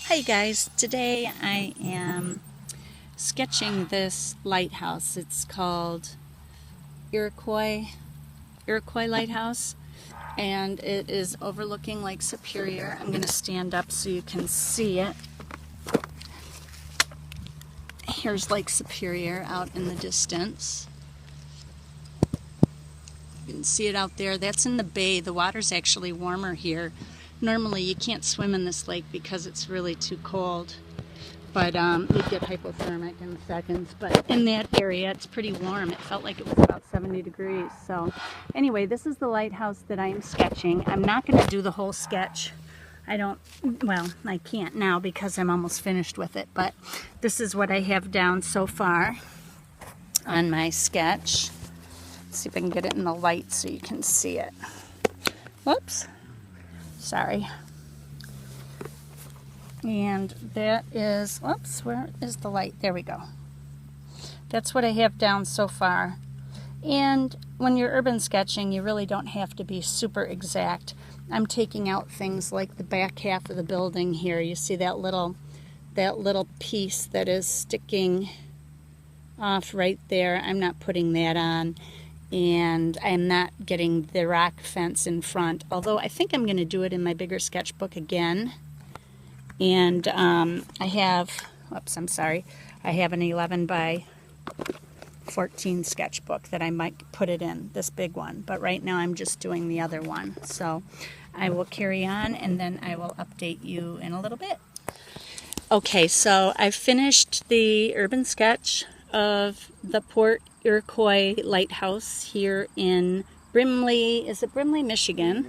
Hi guys, today I am sketching this lighthouse. It's called Iroquois Lighthouse, and it is overlooking Lake Superior. I'm going to stand up so you can see it. Here's Lake Superior out in the distance. You can see it out there. That's in the bay. The water's actually warmer here. Normally you can't swim in this lake because it's really too cold. But you'd get hypothermic in seconds. But in that area, it's pretty warm. It felt like it was about 70 degrees. So anyway, this is the lighthouse that I am sketching. I'm not going to do the whole sketch. I can't now because I'm almost finished with it. But this is what I have down so far on my sketch. Let's see if I can get it in the light so you can see it. Whoops. Sorry. And that is, whoops, where is the light? There we go. That's what I have down so far. And when you're urban sketching, you really don't have to be super exact. I'm taking out things like the back half of the building here. You see that little piece that is sticking off right there. I'm not putting that on. And I'm not getting the rock fence in front, although I think I'm going to do it in my bigger sketchbook again. And I have an 11 by 14 sketchbook that I might put it in, this big one. But right now I'm just doing the other one. So I will carry on and then I will update you in a little bit. Okay, so I finished the urban sketch of the Port Iroquois Lighthouse here in Brimley, is it Brimley, Michigan?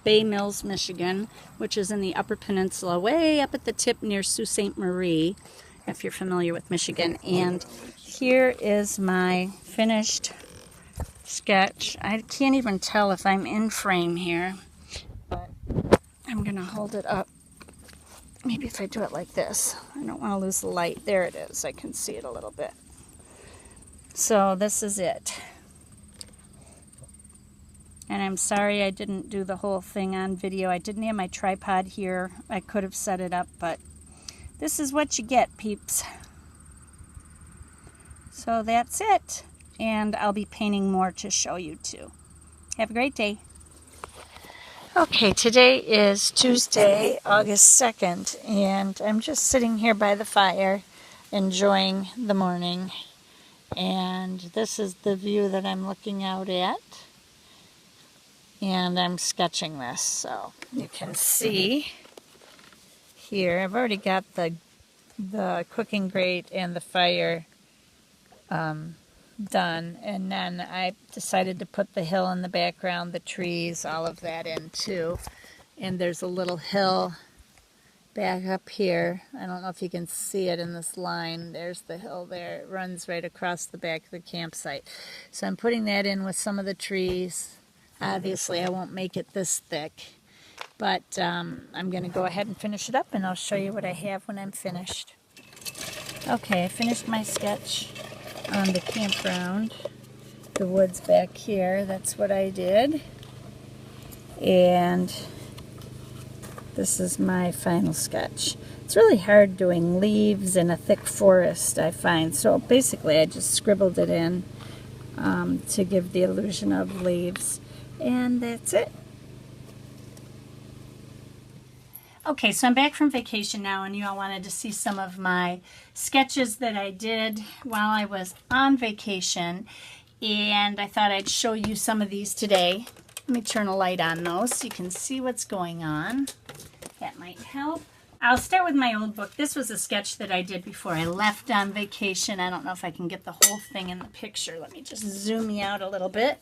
Bay Mills, Michigan, which is in the Upper Peninsula, way up at the tip near Sault Ste. Marie, if you're familiar with Michigan. And here is my finished sketch. I can't even tell if I'm in frame here, but I'm going to hold it up. Maybe if I do it like this. I don't want to lose the light. There it is. I can see it a little bit. So this is it. And I'm sorry I didn't do the whole thing on video. I didn't have my tripod here. I could have set it up, but this is what you get, peeps. So that's it. And I'll be painting more to show you too. Have a great day. Okay, today is Tuesday, August 2nd, and I'm just sitting here by the fire enjoying the morning. And this is the view that I'm looking out at. And I'm sketching this, so you can see here. I've already got the cooking grate and the fire done, and then I decided to put the hill in the background, the trees, all of that in too. And there's a little hill back up here. I don't know if you can see it in this line. There's the hill there. It runs right across the back of the campsite. So I'm putting that in with some of the trees. Obviously, I won't make it this thick, but I'm going to go ahead and finish it up, and I'll show you what I have when I'm finished. Okay, I finished my sketch on the campground, the woods back here. That's what I did, and this is my final sketch. It's really hard doing leaves in a thick forest, I find, so basically I just scribbled it in to give the illusion of leaves. And that's it. Okay, so I'm back from vacation now, and you all wanted to see some of my sketches that I did while I was on vacation. And I thought I'd show you some of these today. Let me turn a light on those so you can see what's going on. That might help. I'll start with my old book. This was a sketch that I did before I left on vacation. I don't know if I can get the whole thing in the picture. Let me just zoom you out a little bit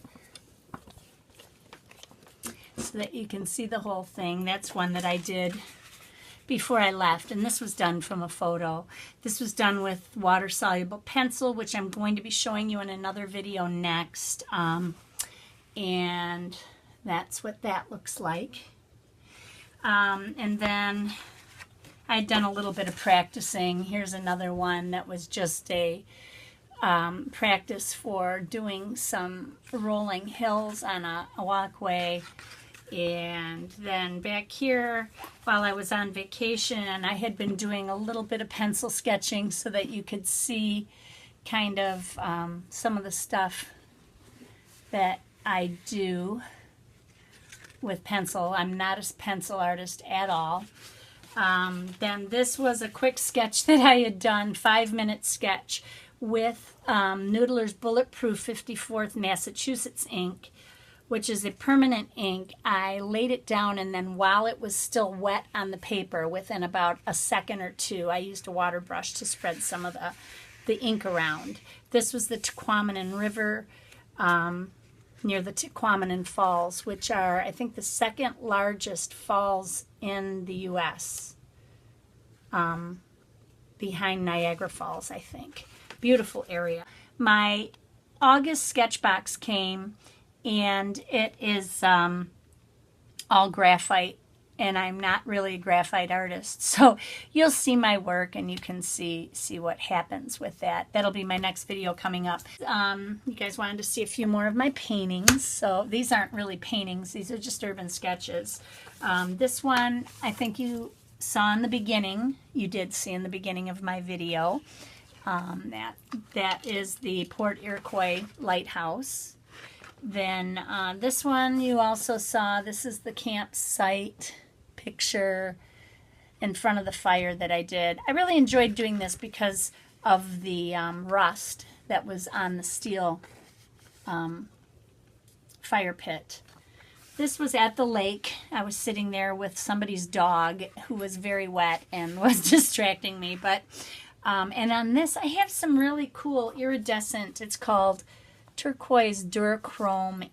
so that you can see the whole thing. That's one that I did before I left, and this was done from a photo. This was done with water-soluble pencil, which I'm going to be showing you in another video next. And that's what that looks like. And then I'd done a little bit of practicing. Here's another one that was just a practice for doing some rolling hills on a walkway. And then back here, while I was on vacation, I had been doing a little bit of pencil sketching so that you could see kind of some of the stuff that I do with pencil. I'm not a pencil artist at all. Then this was a quick sketch that I had done, 5-minute sketch with Noodler's Bulletproof 54th Massachusetts ink, which is a permanent ink. I laid it down, and then while it was still wet on the paper, within about a second or two, I used a water brush to spread some of the ink around. This was the Tequamanen River near the Tequamanen Falls, which are, I think, the second largest falls in the U.S. Behind Niagara Falls, I think. Beautiful area. My August sketch box came, and it is all graphite, and I'm not really a graphite artist, so you'll see my work and you can see what happens with that. That'll be my next video coming up. You guys wanted to see a few more of my paintings, so these aren't really paintings, these are just urban sketches. This one I think you saw in the beginning, you did see in the beginning of my video. That is the Port Iroquois Lighthouse. Then this one you also saw. This is the campsite picture in front of the fire that I did. I really enjoyed doing this because of the rust that was on the steel fire pit. This was at the lake. I was sitting there with somebody's dog who was very wet and was distracting me. But and on this I have some really cool iridescent, it's called Turquoise Durachrome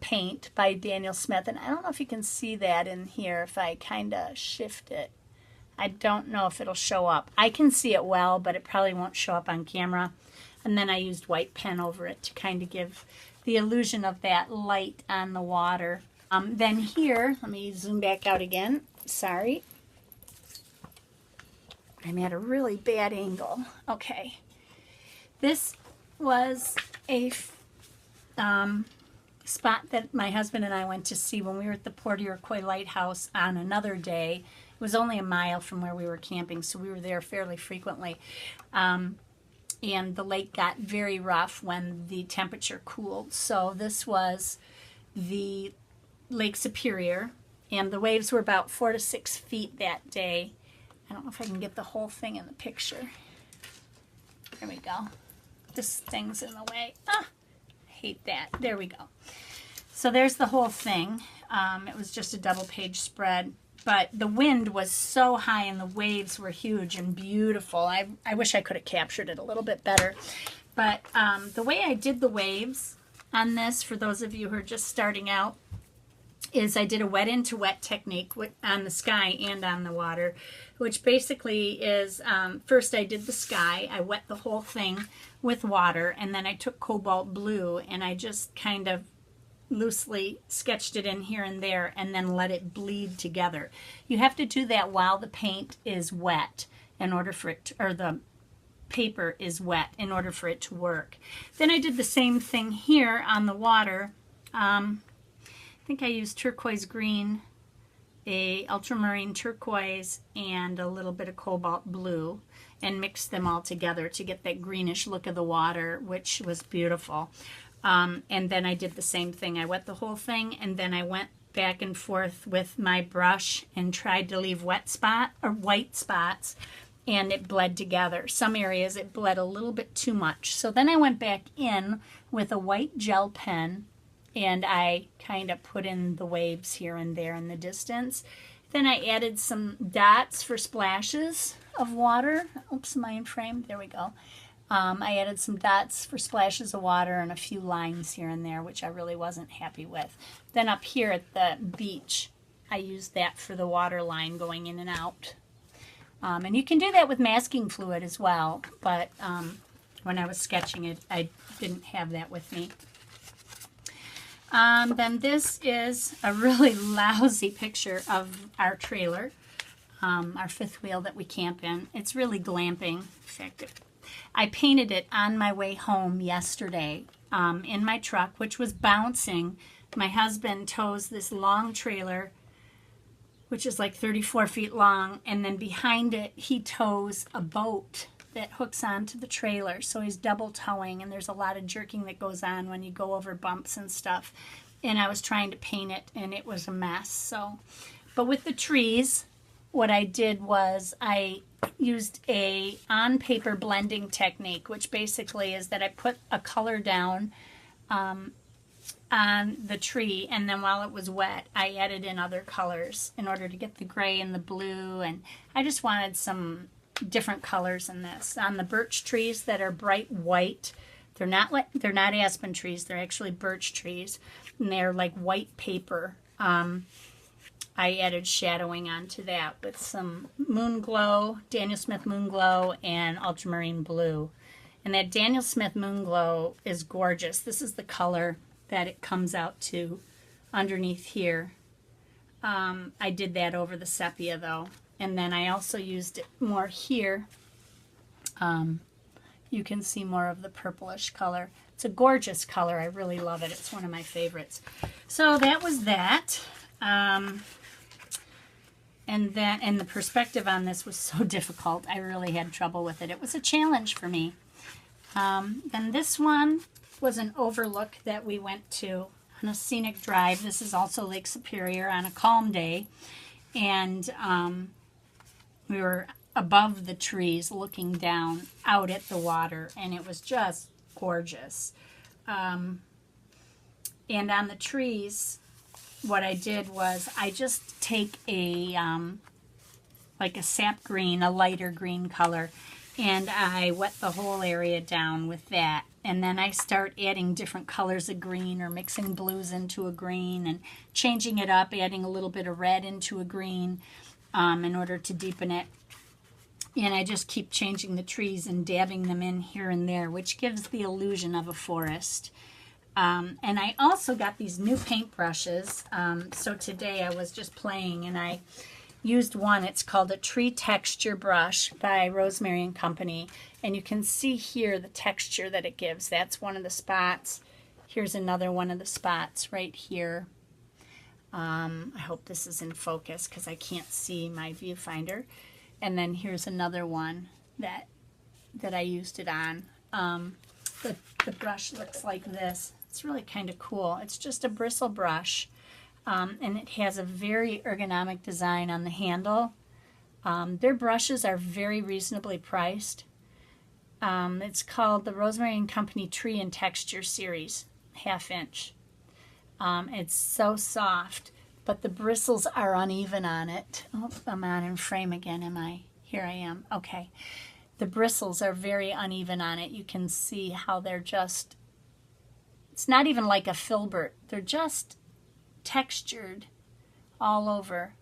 paint by Daniel Smith, and I don't know if you can see that in here if I kind of shift it. I don't know if it'll show up. I can see it well, but it probably won't show up on camera. And then I used white pen over it to kind of give the illusion of that light on the water. Then here, let me zoom back out again. Sorry. I'm at a really bad angle. Okay. This was a spot that my husband and I went to see when we were at the Port Iroquois Lighthouse on another day. It was only a mile from where we were camping, so we were there fairly frequently. And the lake got very rough when the temperature cooled. So this was the Lake Superior, and the waves were about 4 to 6 feet that day. I don't know if I can get the whole thing in the picture. There we go. This thing's in the way. Ah, I hate that. There we go. So there's the whole thing. It was just a double-page spread. But the wind was so high and the waves were huge and beautiful. I wish I could have captured it a little bit better. But the way I did the waves on this, for those of you who are just starting out, is I did a wet into wet technique on the sky and on the water, which basically is, first I did the sky, I wet the whole thing with water, and then I took cobalt blue and I just kind of loosely sketched it in here and there and then let it bleed together. You have to do that while the paint is wet in order for it to, or the paper is wet in order for it to work. Then I did the same thing here on the water. I think I used turquoise green, a ultramarine turquoise, and a little bit of cobalt blue, and mixed them all together to get that greenish look of the water, which was beautiful. And then I did the same thing. I wet the whole thing, and then I went back and forth with my brush and tried to leave wet spot or white spots, and it bled together. Some areas it bled a little bit too much. So then I went back in with a white gel pen, and I kind of put in the waves here and there in the distance. Then I added some dots for splashes of water. Oops, am I in frame? There we go. I added some dots for splashes of water and a few lines here and there, which I really wasn't happy with. Then up here at the beach, I used that for the water line going in and out. And you can do that with masking fluid as well, but when I was sketching it, I didn't have that with me. Then this is a really lousy picture of our trailer, our fifth wheel that we camp in. It's really glamping. In fact, I painted it on my way home yesterday in my truck, which was bouncing My husband tows this long trailer, which is like 34 feet long, and then behind it he tows a boat that hooks onto the trailer. So he's double towing, and there's a lot of jerking that goes on when you go over bumps and stuff. And I was trying to paint it, and it was a mess. So, but with the trees, what I did was I used a on-paper blending technique, which basically is that I put a color down on the tree, and then while it was wet, I added in other colors in order to get the gray and the blue, and I just wanted some different colors in this. On the birch trees that are bright white, they're not aspen trees, they're actually birch trees, and they're like white paper. I added shadowing onto that with some Moon Glow, Daniel Smith Moon Glow, and Ultramarine Blue. And that Daniel Smith Moon Glow is gorgeous. This is the color that it comes out to underneath here. I did that over the sepia though. And then I also used it more here. You can see more of the purplish color. It's a gorgeous color. I really love it. It's one of my favorites. So that was that. And the perspective on this was so difficult. I really had trouble with it. It was a challenge for me. Then this one was an overlook that we went to on a scenic drive. This is also Lake Superior on a calm day. And we were above the trees looking down out at the water. And it was just gorgeous. And on the trees, what I did was I just take a like a sap green, a lighter green color, and I wet the whole area down with that. And then I start adding different colors of green or mixing blues into a green and changing it up, adding a little bit of red into a green in order to deepen it. And I just keep changing the trees and dabbing them in here and there, which gives the illusion of a forest. And I also got these new paint brushes. So today I was just playing and I used one. It's called a Tree Texture Brush by Rosemary and Company. And you can see here the texture that it gives. That's one of the spots. Here's another one of the spots right here. I hope this is in focus because I can't see my viewfinder. And then here's another one that I used it on. The brush looks like this. It's really kind of cool. It's just a bristle brush, and it has a very ergonomic design on the handle. Their brushes are very reasonably priced. It's called the Rosemary and Company Tree and Texture Series, 1/2 inch. It's so soft, but the bristles are uneven on it. Oh, I'm not in frame again, am I? Here I am. Okay. The bristles are very uneven on it. You can see how they're just, it's not even like a filbert. They're just textured all over.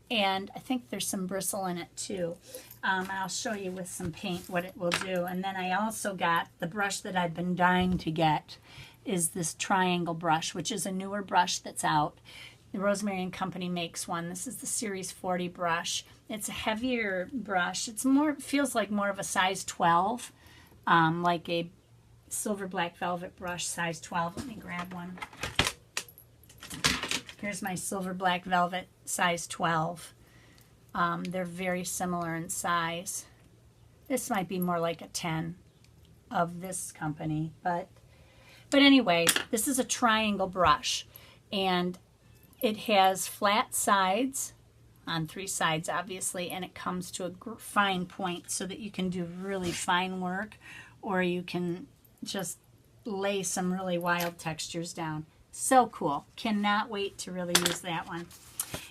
And I think there's some bristle in it too. I'll show you with some paint what it will do. And then I also got the brush that I've been dying to get is this triangle brush, which is a newer brush that's out. The Rosemary and Company makes one. This is the Series 40 brush. It's a heavier brush. It's more, feels like more of a size 12, like a silver black velvet brush, size 12. Let me grab one. Here's my silver black velvet, size 12. They're very similar in size. This might be more like a 10 of this company, but anyway, this is a triangle brush, and it has flat sides on 3 sides, obviously, and it comes to a fine point so that you can do really fine work, or you can just lay some really wild textures down. So cool. Cannot wait to really use that one.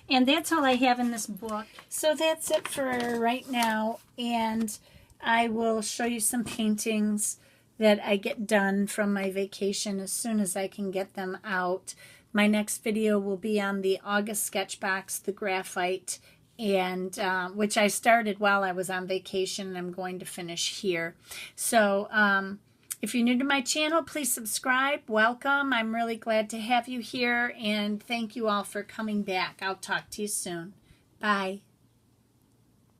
And that's all I have in this book. So that's it for right now, and I will show you some paintings that I get done from my vacation as soon as I can get them out. My next video will be on the August sketch box, the graphite, and which I started while I was on vacation, and I'm going to finish here. So if you're new to my channel, please subscribe. Welcome. I'm really glad to have you here, and thank you all for coming back. I'll talk to you soon. Bye.